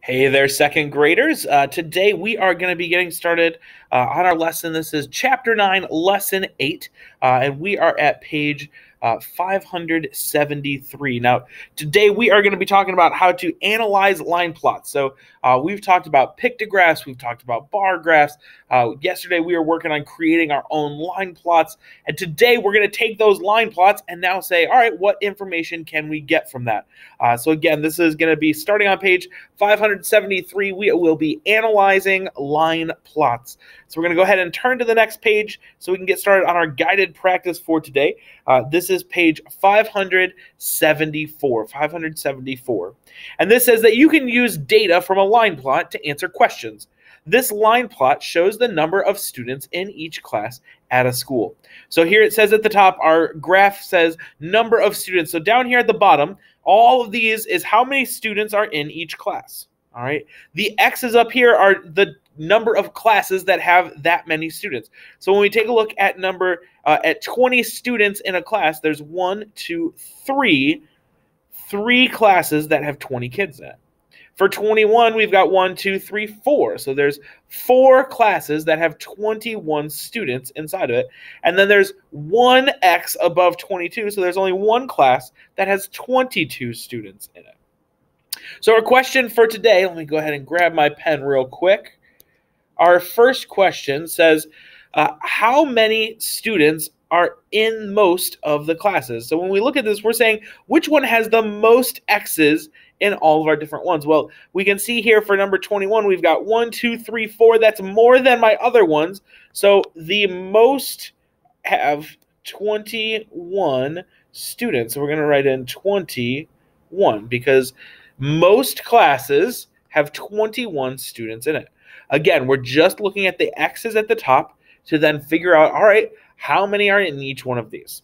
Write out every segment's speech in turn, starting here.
Hey there, second graders. Today we are going to be getting started on our lesson. This is Chapter 9, Lesson 8, and we are at page 573. Now, today we are going to be talking about how to analyze line plots. So we've talked about pictographs, we've talked about bar graphs. Yesterday we were working on creating our own line plots, and today we're going to take those line plots and now say, all right, what information can we get from that? So again, this is going to be starting on page 573. We will be analyzing line plots. So we're going to go ahead and turn to the next page so we can get started on our guided practice for today. This is page 574. And this says that you can use data from a line plot to answer questions. This line plot shows the number of students in each class at a school. So here it says at the top, our graph says number of students. So down here at the bottom, all of these is how many students are in each class. All right. The X's up here are the number of classes that have that many students. So when we take a look at at 20 students in a class, there's 3 classes that have 20 kids in it. For 21, we've got 4. So there's 4 classes that have 21 students inside of it. And then there's 1 X above 22. So there's only 1 class that has 22 students in it. So our question for today, let me go ahead and grab my pen real quick. Our first question says, how many students are in most of the classes? So when we look at this, we're saying which one has the most X's in all of our different ones. Well, we can see here for number 21, we've got 4. That's more than my other ones. So the most have 21 students. So we're going to write in 21 because most classes have 21 students in it. Again, we're just looking at the X's at the top to then figure out, all right, how many are in each one of these?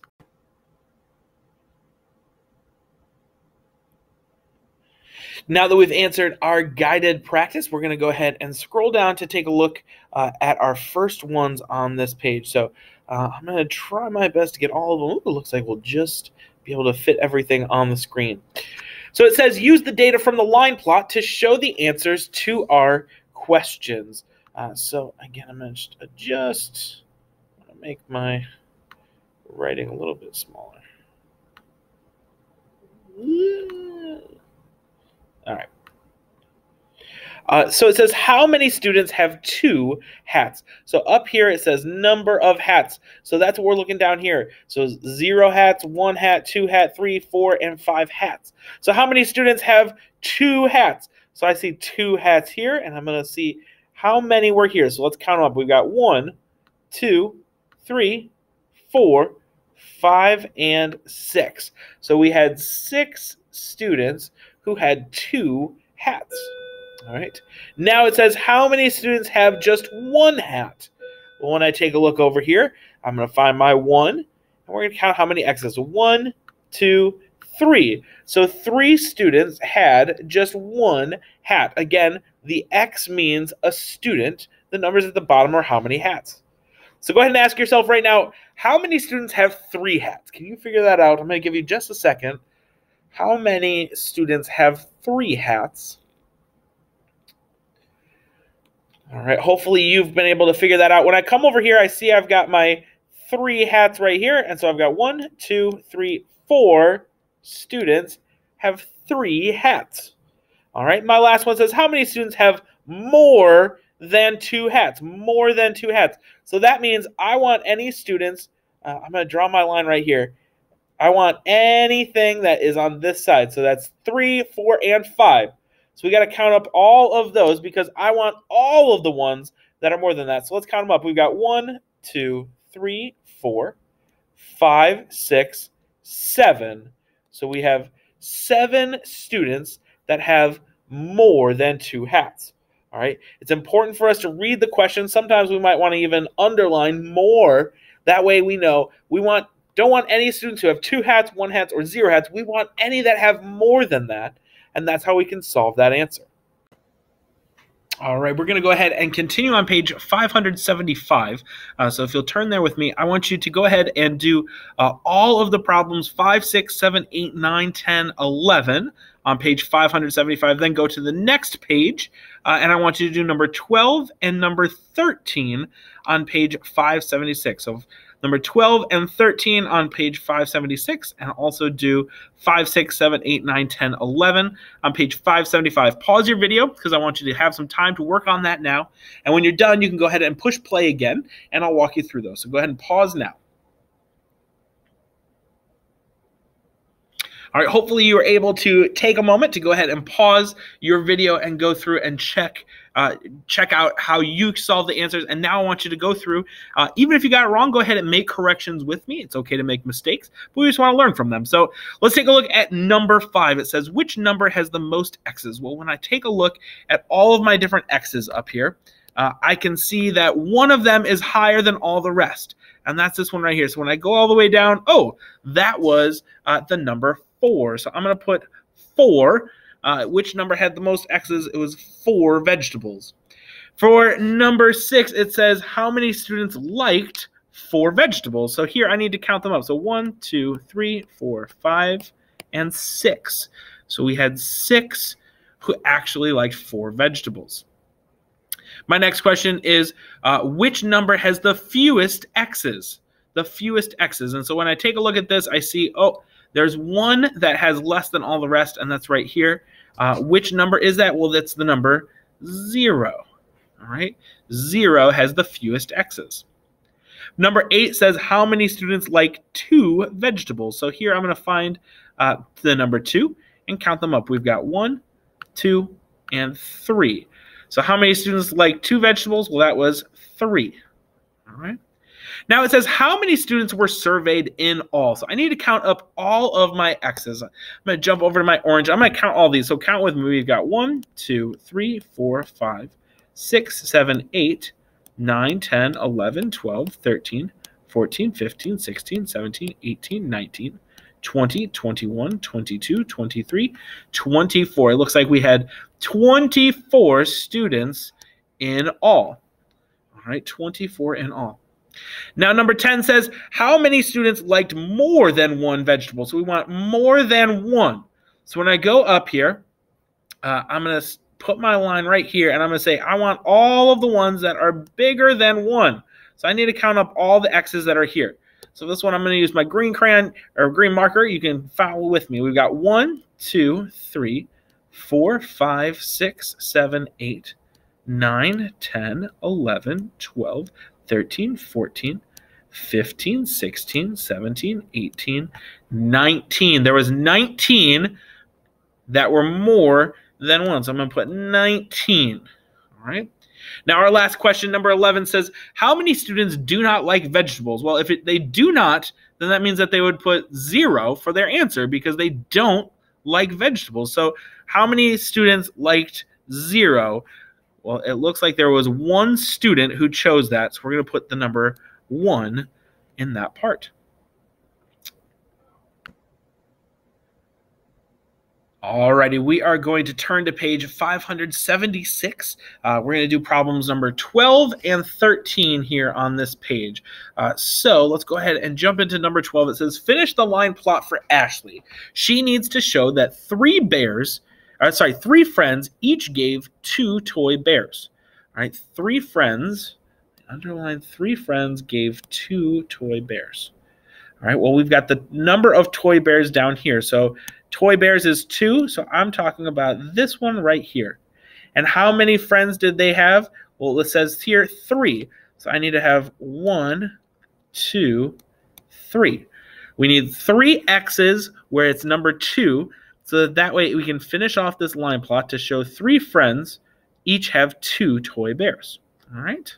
Now that we've answered our guided practice, we're going to go ahead and scroll down to take a look at our first ones on this page. So I'm going to try my best to get all of them. Ooh, it looks like we'll just be able to fit everything on the screen. So it says, use the data from the line plot to show the answers to our questions. So again, I'm going to adjust. I'm going to make my writing a little bit smaller. All right. So it says, how many students have 2 hats? So up here it says number of hats. So that's what we're looking down here. So 0 hats, 1 hat, 2 hat, 3, 4, and 5 hats. So how many students have 2 hats? So I see 2 hats here, and I'm going to see how many were here. So let's count them up. We've got 1, 2, 3, 4, 5, and 6. So we had 6 students who had 2 hats. All right. Now it says, how many students have just 1 hat? Well, when I take a look over here, I'm going to find my 1, and we're going to count how many X's. 1, 2, 3. So 3 students had just 1 hat. Again, the X means a student. The numbers at the bottom are how many hats. So go ahead and ask yourself right now, how many students have 3 hats? Can you figure that out? I'm going to give you just a second. How many students have 3 hats? All right, hopefully you've been able to figure that out. When I come over here, I see I've got my 3 hats right here. And so I've got 1, 2, 3, 4 students have 3 hats. All right, my last one says, how many students have more than 2 hats? More than 2 hats. So that means I want any students, I'm going to draw my line right here. I want anything that is on this side. So that's 3, 4, and 5. So we got to count up all of those because I want all of the ones that are more than that. So let's count them up. We've got 1, 2, 3, 4, 5, 6, 7. So we have 7 students that have more than 2 hats. All right. It's important for us to read the question. Sometimes we might want to even underline more. That way we know we don't want any students who have 2 hats, 1 hat, or 0 hats. We want any that have more than that. And that's how we can solve that answer. All right, we're going to go ahead and continue on page 575. So if you'll turn there with me, I want you to go ahead and do all of the problems 5, 6, 7, 8, 9, 10, 11 on page 575. Then go to the next page, and I want you to do number 12 and number 13 on page 576. So number 12 and 13 on page 576, and also do 5, 6, 7, 8, 9, 10, 11 on page 575. Pause your video because I want you to have some time to work on that now. And when you're done, you can go ahead and push play again, and I'll walk you through those. So go ahead and pause now. All right, hopefully you were able to take a moment to go ahead and pause your video and go through and check out how you solve the answers. And now I want you to go through, even if you got it wrong, go ahead and make corrections with me. It's okay to make mistakes, but we just want to learn from them. So let's take a look at number 5. It says, which number has the most x's? Well, when I take a look at all of my different x's up here, I can see that one of them is higher than all the rest. And that's this one right here. So when I go all the way down, oh, that was the number 4. So I'm going to put 4. Which number had the most x's? It was 4 vegetables. For number 6, it says how many students liked 4 vegetables. So here I need to count them up. So 1, 2, 3, 4, 5, and 6. So we had 6 who actually liked 4 vegetables. My next question is, which number has the fewest x's? The fewest x's. And so when I take a look at this, I see, oh, there's one that has less than all the rest, and that's right here. Which number is that? Well, that's the number 0. All right, 0 has the fewest x's. Number 8 says how many students like 2 vegetables. So here I'm going to find the number 2 and count them up. We've got 1, 2, and 3. So how many students like 2 vegetables? Well, that was 3. All right. Now it says how many students were surveyed in all. So I need to count up all of my x's. I'm going to jump over to my orange. I'm going to count all these. So count with me. We've got 1, 2, 3, 4, 5, 6, 7, 8, 9, 10, 11, 12, 13, 14, 15, 16, 17, 18, 19, 20, 21, 22, 23, 24. It looks like we had 24 students in all. All right, 24 in all. Now, number 10 says, how many students liked more than 1 vegetable? So we want more than 1. So when I go up here, I'm going to put my line right here, and I'm going to say, I want all of the ones that are bigger than 1. So I need to count up all the x's that are here. So this one, I'm going to use my green crayon or green marker. You can follow with me. We've got 1, 2, 3, 4, 5, 6, 7, 8, 9, 10, 11, 12, 13, 14, 15, 16, 17, 18, 19. There was 19 that were more than 1. So I'm going to put 19. All right. Now our last question, number 11, says, how many students do not like vegetables? Well, if they do not, then that means that they would put 0 for their answer because they don't like vegetables. So how many students liked 0? Well, it looks like there was 1 student who chose that, so we're going to put the number 1 in that part. Alrighty, we are going to turn to page 576. We're going to do problems number 12 and 13 here on this page. So let's go ahead and jump into number 12. It says, finish the line plot for Ashley. She needs to show that 3 friends each gave 2 toy bears. All right, 3 friends, underline 3 friends gave 2 toy bears. All right, well, we've got the number of toy bears down here. So toy bears is 2, so I'm talking about this one right here. And how many friends did they have? Well, it says here 3. So I need to have 1, 2, 3. We need 3 x's where it's number 2. So that way we can finish off this line plot to show 3 friends each have 2 toy bears. All right.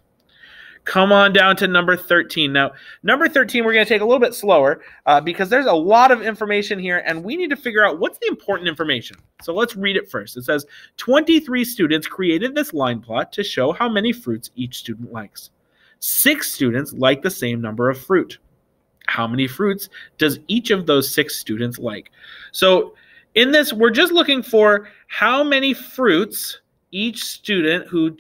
Come on down to number 13. Now, number 13, we're going to take a little bit slower because there's a lot of information here, and we need to figure out what's the important information. So let's read it first. It says, 23 students created this line plot to show how many fruits each student likes. 6 students like the same number of fruit. How many fruits does each of those 6 students like? So in this, we're just looking for how many fruits each student who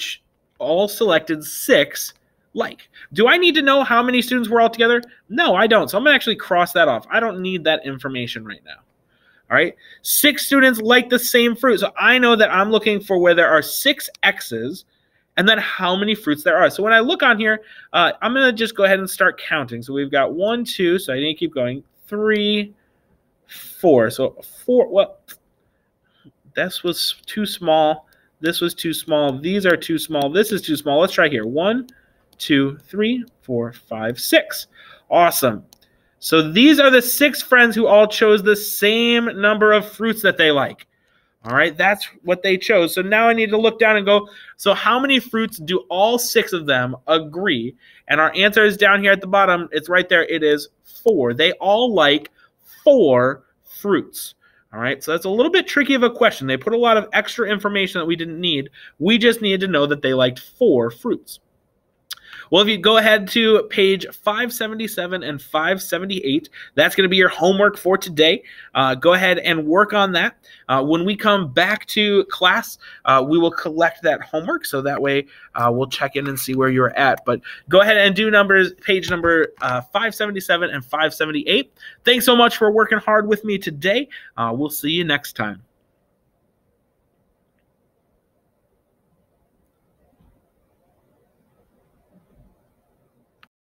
all selected 6 like. Do I need to know how many students were all together? No, I don't. So I'm going to actually cross that off. I don't need that information right now. All right, 6 students like the same fruit. So I know that I'm looking for where there are 6 X's and then how many fruits there are. So when I look on here, I'm going to just go ahead and start counting. So we've got 1, 2, so I need to keep going, 3, 4. So 4, well, this was too small. This was too small. These are too small. This is too small. Let's try here. 1, 2, 3, 4, 5, 6. Awesome. So these are the 6 friends who all chose the same number of fruits that they like. All right, that's what they chose. So now I need to look down and go, so how many fruits do all 6 of them agree? And our answer is down here at the bottom. It's right there. It is 4. They all like 4 fruits. All right, so that's a little bit tricky of a question. They put a lot of extra information that we didn't need. We just needed to know that they liked 4 fruits. Well, if you go ahead to page 577 and 578, that's going to be your homework for today. Go ahead and work on that. When we come back to class, we will collect that homework, so that way we'll check in and see where you're at. But go ahead and do page number 577 and 578. Thanks so much for working hard with me today. We'll see you next time.